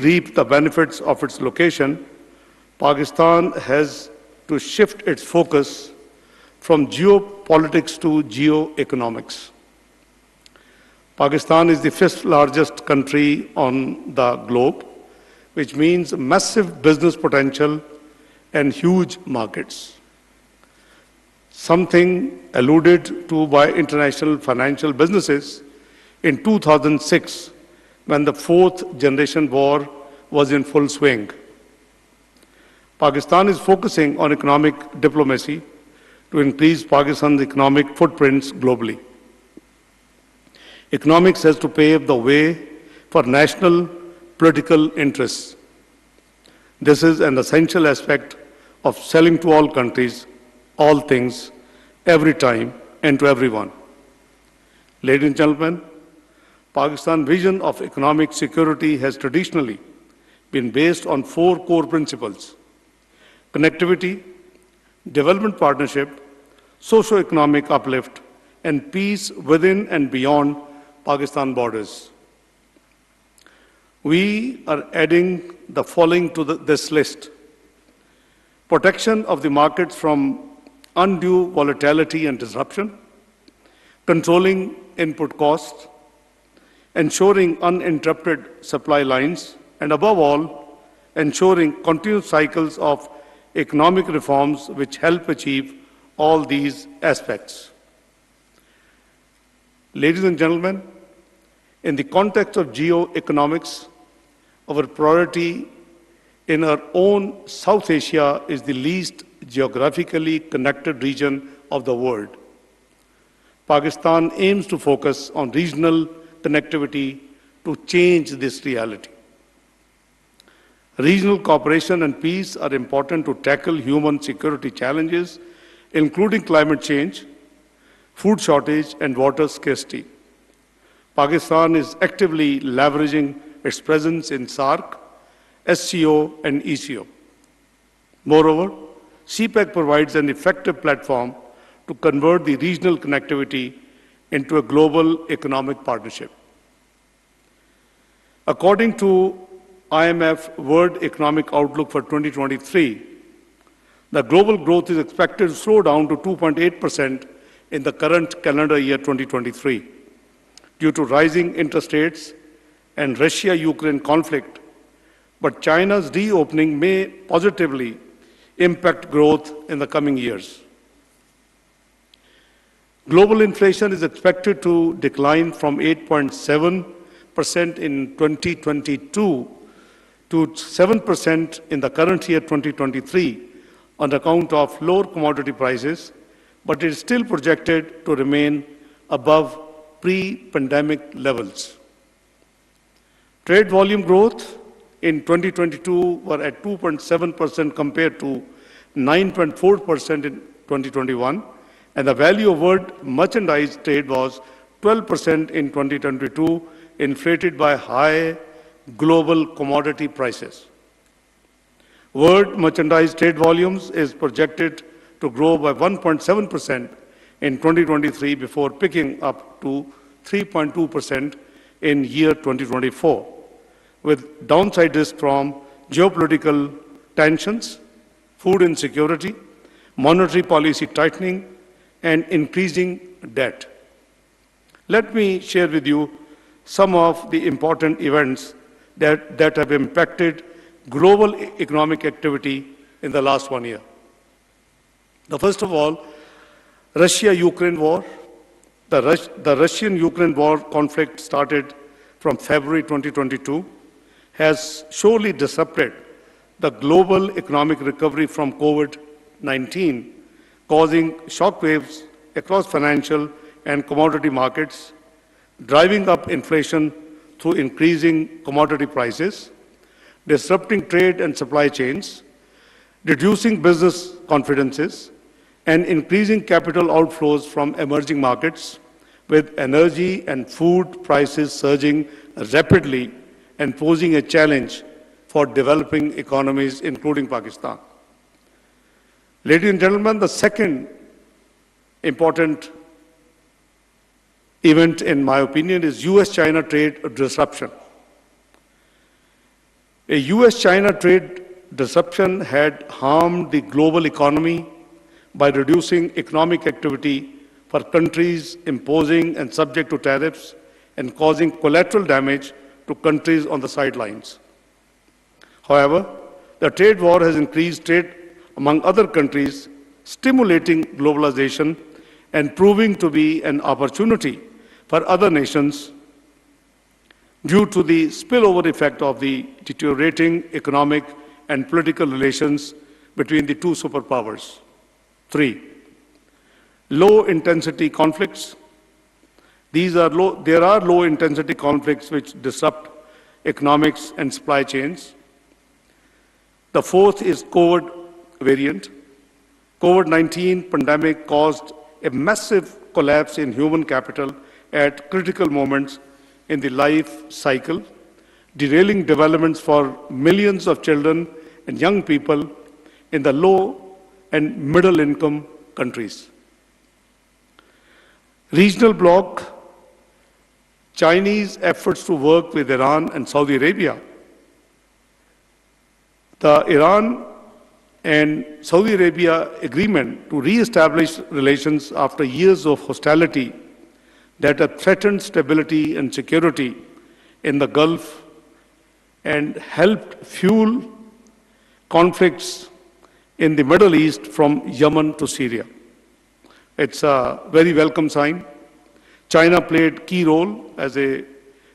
reap the benefits of its location, Pakistan has to shift its focus from geopolitics to geoeconomics. Pakistan is the fifth largest country on the globe, which means massive business potential and huge markets. Something alluded to by international financial businesses in 2006 when the fourth generation war was in full swing. Pakistan is focusing on economic diplomacy to increase Pakistan's economic footprints globally. Economics has to pave the way for national political interests. This is an essential aspect of selling to all countries, all things, every time, and to everyone. Ladies and gentlemen, Pakistan's vision of economic security has traditionally been based on four core principles: connectivity, development partnership, socio-economic uplift, and peace within and beyond Pakistan borders. We are adding the following to this list: protection of the markets from undue volatility and disruption, controlling input costs, ensuring uninterrupted supply lines, and above all, ensuring continuous cycles of economic reforms which help achieve all these aspects. Ladies and gentlemen, in the context of geoeconomics, our priority in our own South Asia is the least geographically connected region of the world. Pakistan aims to focus on regional connectivity to change this reality. Regional cooperation and peace are important to tackle human security challenges, including climate change, food shortage, and water scarcity. Pakistan is actively leveraging its presence in SAARC, SCO, and ECO. Moreover, CPEC provides an effective platform to convert the regional connectivity into a global economic partnership. According to IMF World Economic Outlook for 2023, the global growth is expected to slow down to 2.8% in the current calendar year 2023 due to rising interest rates and Russia-Ukraine conflict, but China's reopening may positively impact growth in the coming years. Global inflation is expected to decline from 8.7% in 2022 to 7% in the current year 2023 on account of lower commodity prices, but it is still projected to remain above pre-pandemic levels. Trade volume growth in 2022 were at 2.7% compared to 9.4% in 2021, and the value of world merchandise trade was 12% in 2022, inflated by high global commodity prices. World merchandise trade volumes is projected to grow by 1.7% in 2023 before picking up to 3.2% in year 2024, with downside risk from geopolitical tensions, food insecurity, monetary policy tightening, and increasing debt. Let me share with you some of the important events that have impacted global economic activity in the last 1 year. The first of all, Russia-Ukraine war. The Russian-Ukraine war conflict started from February 2022, has surely disrupted the global economic recovery from COVID-19, causing shockwaves across financial and commodity markets, driving up inflation through increasing commodity prices, disrupting trade and supply chains, reducing business confidences, and increasing capital outflows from emerging markets, with energy and food prices surging rapidly and posing a challenge for developing economies, including Pakistan. Ladies and gentlemen, the second important event, in my opinion, is US-China trade disruption. A US-China trade disruption had harmed the global economy by reducing economic activity for countries imposing and subject to tariffs and causing collateral damage to countries on the sidelines. However, the trade war has increased trade among other countries, stimulating globalization and proving to be an opportunity for other nations due to the spillover effect of the deteriorating economic and political relations between the two superpowers. 3. Low-intensity conflicts. There are low-intensity conflicts which disrupt economics and supply chains. The fourth is COVID variant. COVID-19 pandemic caused a massive collapse in human capital at critical moments in the life cycle, derailing developments for millions of children and young people in the low and middle income countries. Regional bloc, Chinese efforts to work with Iran and Saudi Arabia. The Iran and Saudi Arabia agreement to re-establish relations after years of hostility that have threatened stability and security in the Gulf and helped fuel conflicts in the Middle East from Yemen to Syria. It's a very welcome sign. China played key role as a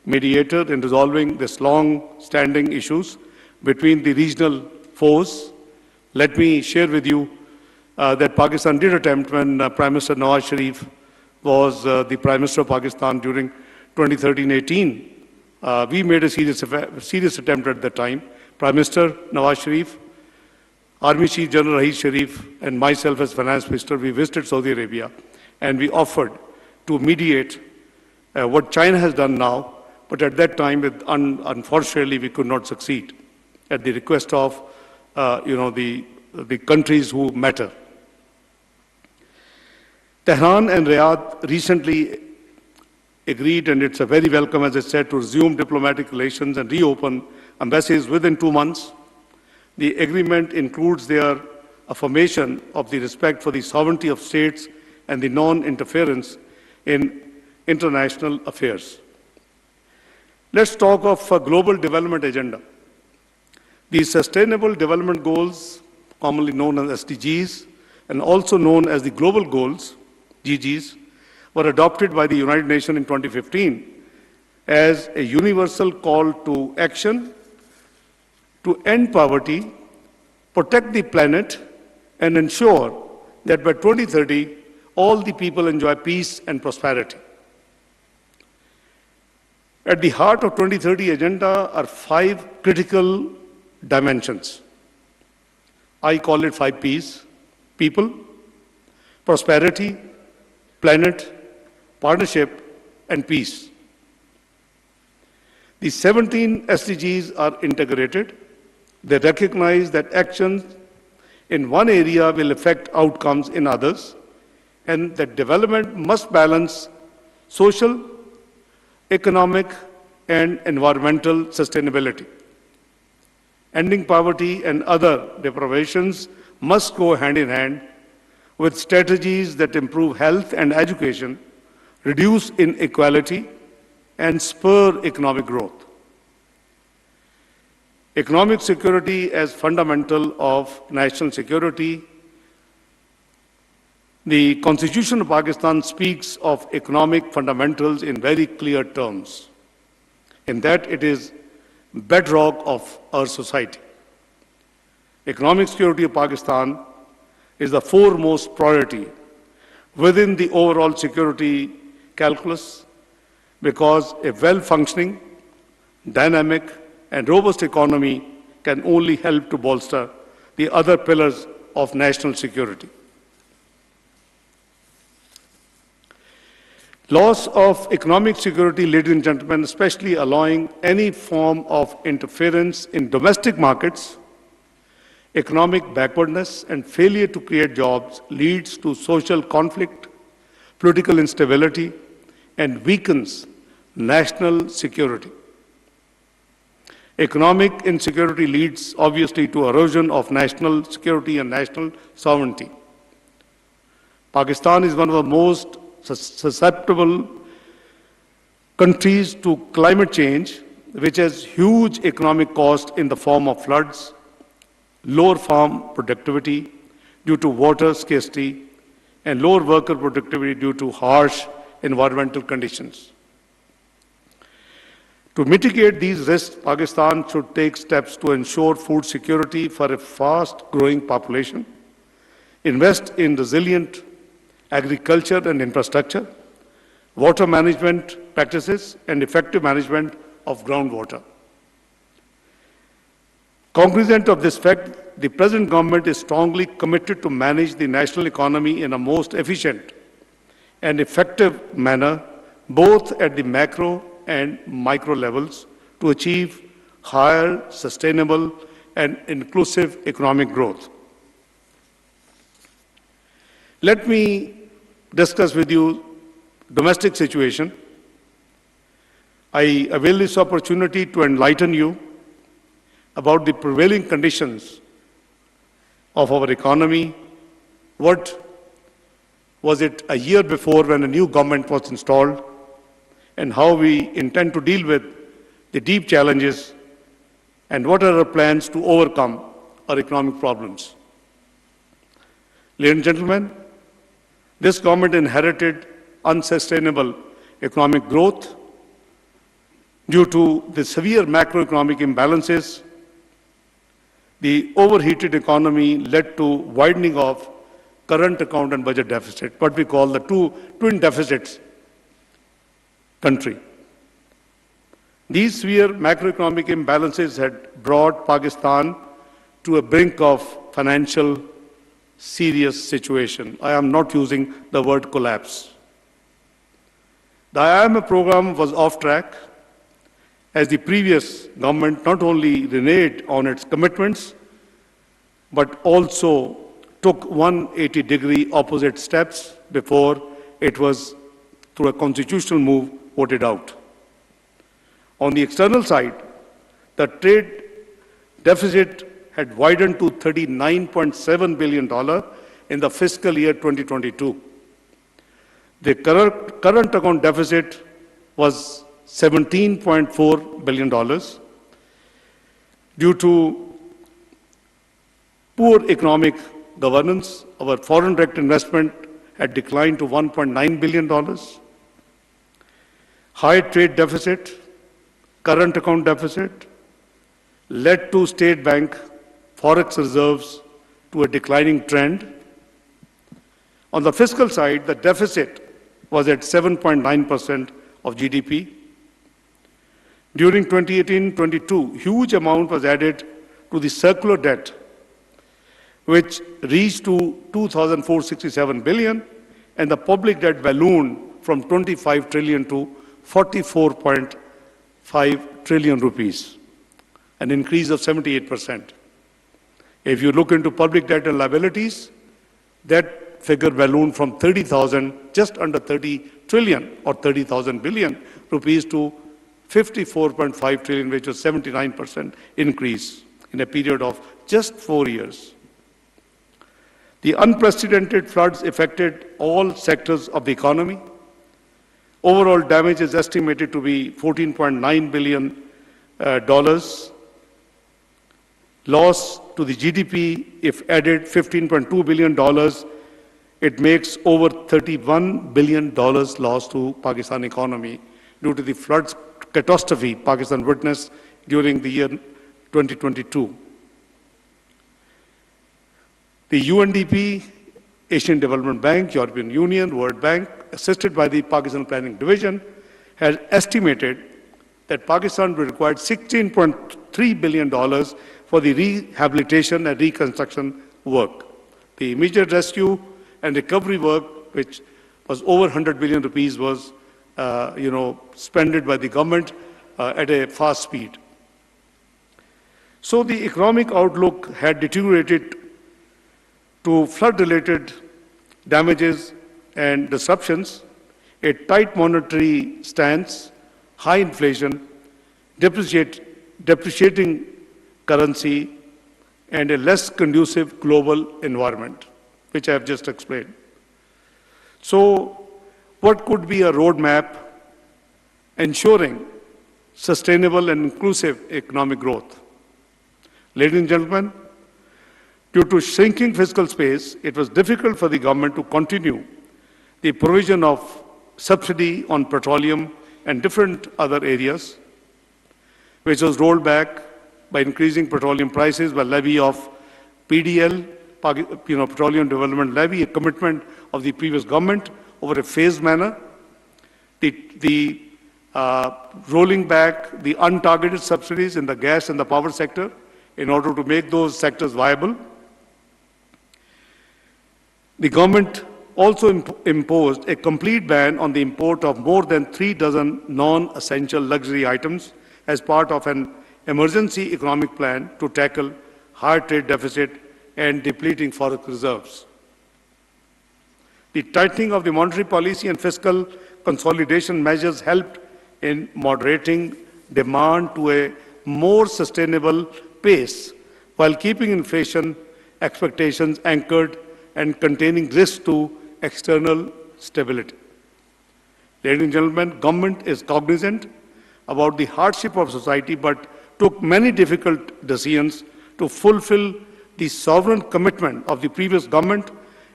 mediator in resolving these long-standing issues between the regional foes. Let me share with you that Pakistan did attempt when Prime Minister Nawaz Sharif was the Prime Minister of Pakistan during 2013-18. We made a serious attempt at that time. Prime Minister Nawaz Sharif, Army Chief General Rahis Sharif, and myself as Finance Minister, we visited Saudi Arabia and we offered to mediate what China has done now, but at that time, unfortunately, we could not succeed at the request of the countries who matter. Tehran and Riyadh recently agreed, and it's a very welcome, as I said, to resume diplomatic relations and reopen embassies within 2 months. The agreement includes their affirmation of the respect for the sovereignty of states and the non-interference in international affairs. Let's talk of a global development agenda. The Sustainable Development Goals, commonly known as SDGs, and also known as the Global Goals, GGs, were adopted by the United Nations in 2015 as a universal call to action to end poverty, protect the planet, and ensure that by 2030, all the people enjoy peace and prosperity. At the heart of 2030 agenda are 5 critical dimensions. I call it 5 Ps: people, prosperity, planet, partnership, and peace. The 17 SDGs are integrated. They recognize that actions in one area will affect outcomes in others, and that development must balance social, economic, and environmental sustainability. Ending poverty and other deprivations must go hand in hand with strategies that improve health and education, reduce inequality, and spur economic growth. Economic security as fundamental of national security. The Constitution of Pakistan speaks of economic fundamentals in very clear terms, in that it is bedrock of our society. Economic security of Pakistan is the foremost priority within the overall security calculus, because a well-functioning, dynamic, and robust economy can only help to bolster the other pillars of national security. Loss of economic security, ladies and gentlemen, especially allowing any form of interference in domestic markets, economic backwardness, and failure to create jobs leads to social conflict, political instability, and weakens national security. Economic insecurity leads obviously to erosion of national security and national sovereignty. Pakistan is one of the most susceptible countries to climate change, which has huge economic cost in the form of floods, lower farm productivity due to water scarcity, and lower worker productivity due to harsh environmental conditions. To mitigate these risks, Pakistan should take steps to ensure food security for a fast-growing population, invest in resilient agriculture and infrastructure, water management practices, and effective management of groundwater. Cognizant of this fact, the present government is strongly committed to manage the national economy in a most efficient and effective manner, both at the macro and micro levels, to achieve higher, sustainable, and inclusive economic growth. Let me discuss with you domestic situation. I avail this opportunity to enlighten you about the prevailing conditions of our economy. What was it a year before when a new government was installed, and how we intend to deal with the deep challenges, and what are our plans to overcome our economic problems. Ladies and gentlemen, this government inherited unsustainable economic growth due to the severe macroeconomic imbalances. The overheated economy led to widening of current account and budget deficit, what we call the twin deficits country. These severe macroeconomic imbalances had brought Pakistan to a brink of financial serious situation. I am not using the word collapse. The IMF program was off track as the previous government not only reneged on its commitments, but also took 180-degree opposite steps before it was, through a constitutional move, voted out. On the external side, the trade deficit had widened to $39.7 billion in the fiscal year 2022. The current account deficit was $17.4 billion. Due to poor economic governance, our foreign direct investment had declined to $1.9 billion. High trade deficit, current account deficit, led to state bank forex reserves to a declining trend. On the fiscal side, the deficit was at 7.9% of GDP. During 2018-22, huge amount was added to the circular debt, which reached to 2,467 billion, and the public debt ballooned from 25 trillion to 44.5 trillion rupees, an increase of 78%. If you look into public debt and liabilities, that figure ballooned from 30,000, just under 30 trillion or 30,000 billion rupees to 54.5 trillion, which was 79% increase in a period of just 4 years. The unprecedented floods affected all sectors of the economy. Overall damage is estimated to be $14.9 billion. Loss to the GDP, if added $15.2 billion, it makes over $31 billion loss to Pakistan economy due to the floods catastrophe Pakistan witnessed during the year 2022. The UNDP, Asian Development Bank, European Union, World Bank, assisted by the Pakistan Planning Division, has estimated that Pakistan will require $16.3 billion for the rehabilitation and reconstruction work. The immediate rescue and recovery work, which was over 100 billion rupees, was spent by the government at a fast speed. So the economic outlook had deteriorated to flood-related damages and disruptions, a tight monetary stance, high inflation, depreciating currency, and a less conducive global environment, which I have just explained. So, what could be a roadmap ensuring sustainable and inclusive economic growth? Ladies and gentlemen, due to shrinking fiscal space, it was difficult for the government to continue the provision of subsidy on petroleum and different other areas, which was rolled back by increasing petroleum prices by levy of PDL, Petroleum Development Levy, a commitment of the previous government over a phased manner. The rolling back the untargeted subsidies in the gas and the power sector in order to make those sectors viable. The government also imposed a complete ban on the import of more than 3 dozen non-essential luxury items as part of an emergency economic plan to tackle high trade deficit and depleting forex reserves. The tightening of the monetary policy and fiscal consolidation measures helped in moderating demand to a more sustainable pace while keeping inflation expectations anchored and containing risks to external stability. Ladies and gentlemen, government is cognizant about the hardship of society but took many difficult decisions to fulfill the sovereign commitment of the previous government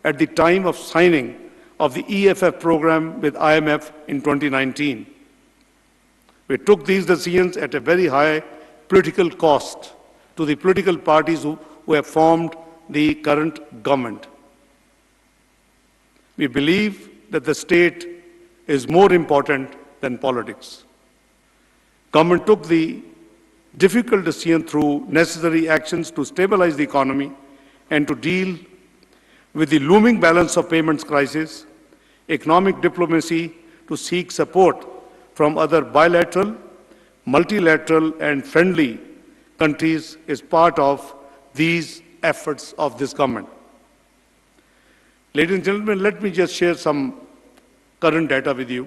at the time of signing of the EFF program with IMF in 2019. We took these decisions at a very high political cost to the political parties who have formed the current government. We believe that the state is more important than politics. Government took the difficult decision through necessary actions to stabilize the economy and to deal with the looming balance of payments crisis. Economic diplomacy to seek support from other bilateral, multilateral, and friendly countries is part of these efforts of this government. Ladies and gentlemen, let me just share some current data with you.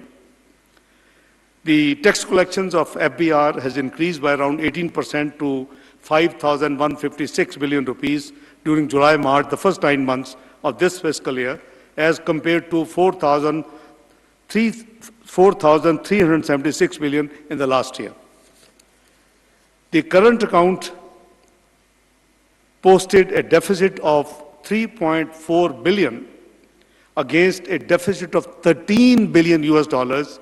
The tax collections of FBR has increased by around 18% to 5,156 billion rupees during July-March, the first 9 months of this fiscal year, as compared to 4,376 billion in the last year. The current account posted a deficit of 3.4 billion against a deficit of 13 billion US dollars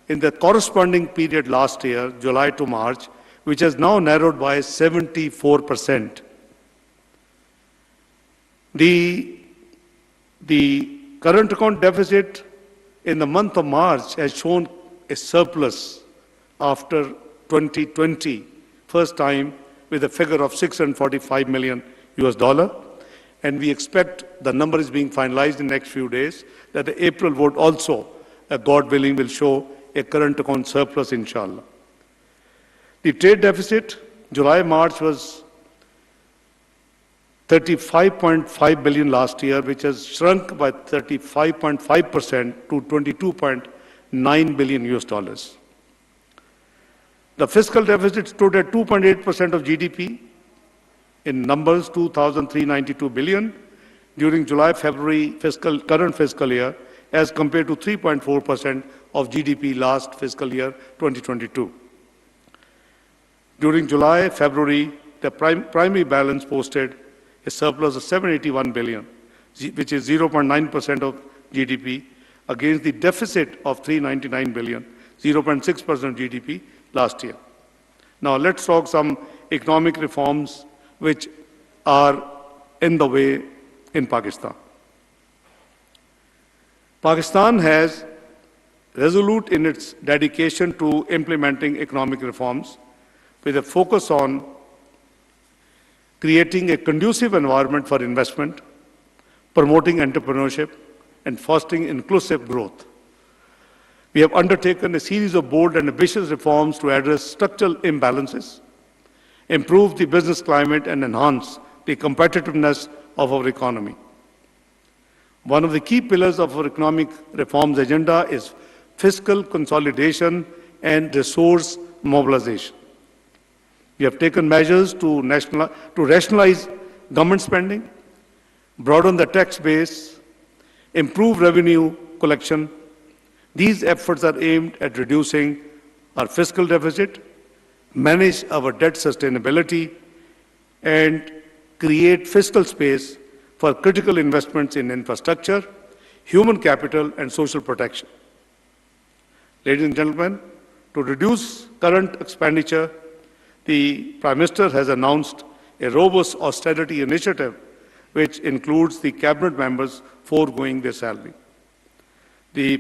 in the corresponding period last year, July to March, which has now narrowed by 74%. The current account deficit in the month of March has shown a surplus after 2020, first time with a figure of 645 million US dollar. And we expect, the number is being finalized in the next few days, that the April vote also, God willing, will show a current account surplus, inshallah. The trade deficit, July-March was 35.5 billion last year, which has shrunk by 35.5% to 22.9 billion US dollars. The fiscal deficit stood at 2.8% of GDP, in numbers 2,392 billion during July-February current fiscal year, as compared to 3.4% of GDP last fiscal year 2022. During July-February, the primary balance posted a surplus of 781 billion, which is 0.9% of GDP, against the deficit of 399 billion, 0.6% of GDP last year. Now let's talk some economic reforms which are in the way in Pakistan. Pakistan has resolute in its dedication to implementing economic reforms with a focus on creating a conducive environment for investment, promoting entrepreneurship, and fostering inclusive growth. We have undertaken a series of bold and ambitious reforms to address structural imbalances, improve the business climate, and enhance the competitiveness of our economy. One of the key pillars of our economic reforms agenda is fiscal consolidation and resource mobilization. We have taken measures to rationalize government spending, broaden the tax base, improve revenue collection. These efforts are aimed at reducing our fiscal deficit, manage our debt sustainability, and create fiscal space for critical investments in infrastructure, human capital, and social protection. Ladies and gentlemen, to reduce current expenditure, the Prime Minister has announced a robust austerity initiative which includes the cabinet members foregoing their salary. The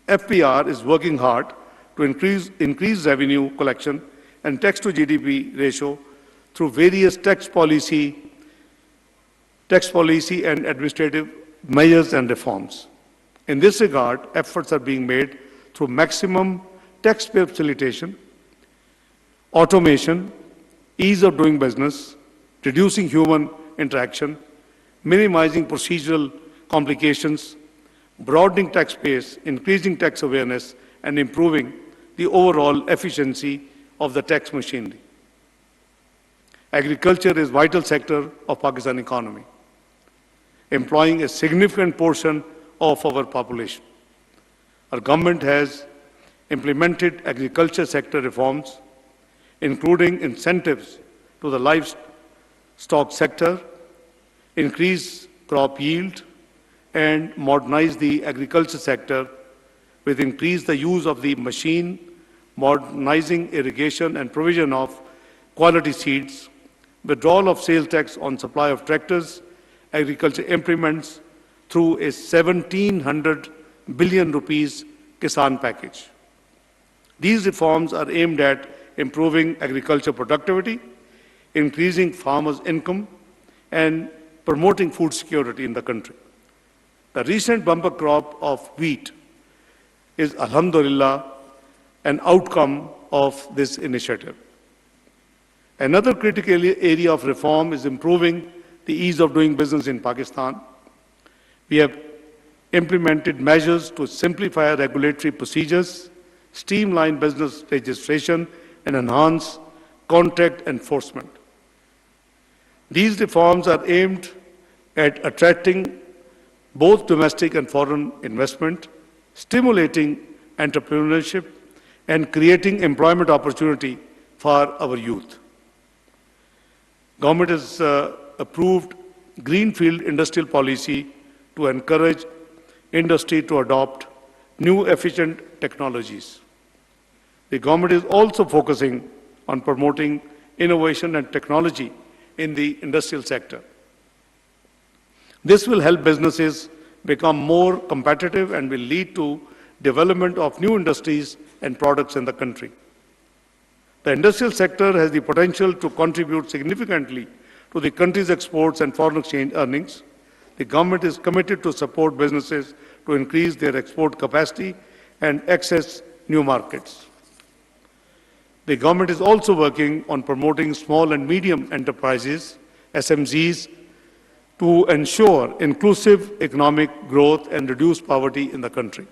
FPR is working hard to increase revenue collection and tax to GDP ratio through various tax policy and administrative measures and reforms. In this regard, efforts are being made through maximum taxpayer facilitation, automation, ease of doing business, reducing human interaction, minimizing procedural complications, broadening tax base, increasing tax awareness, and improving the overall efficiency of the tax machinery. Agriculture is a vital sector of Pakistan economy, employing a significant portion of our population. Our government has implemented agriculture sector reforms, including incentives to the livestock sector, increase crop yield, and modernize the agriculture sector with increase the use of the machine, modernizing irrigation and provision of quality seeds, withdrawal of sales tax on supply of tractors, agriculture implements through a 1,700 billion rupees Kisan package. These reforms are aimed at improving agriculture productivity, increasing farmers' income, and promoting food security in the country. The recent bumper crop of wheat is, alhamdulillah, an outcome of this initiative. Another critical area of reform is improving the ease of doing business in Pakistan. We have implemented measures to simplify regulatory procedures, streamline business registration, and enhance contract enforcement. These reforms are aimed at attracting both domestic and foreign investment, stimulating entrepreneurship, and creating employment opportunity for our youth. Government has approved greenfield industrial policy to encourage industry to adopt new efficient technologies. The government is also focusing on promoting innovation and technology in the industrial sector. This will help businesses become more competitive and will lead to development of new industries and products in the country. The industrial sector has the potential to contribute significantly to the country's exports and foreign exchange earnings. The government is committed to support businesses to increase their export capacity and access new markets. The government is also working on promoting small and medium enterprises, SMEs, to ensure inclusive economic growth and reduce poverty in the country.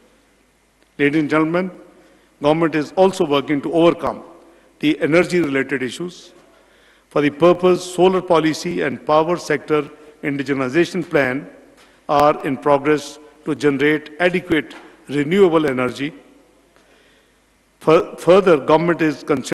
Ladies and gentlemen, government is also working to overcome the energy-related issues. For the purpose, solar policy and power sector indigenization plan are in progress to generate adequate renewable energy. Further, government is concerned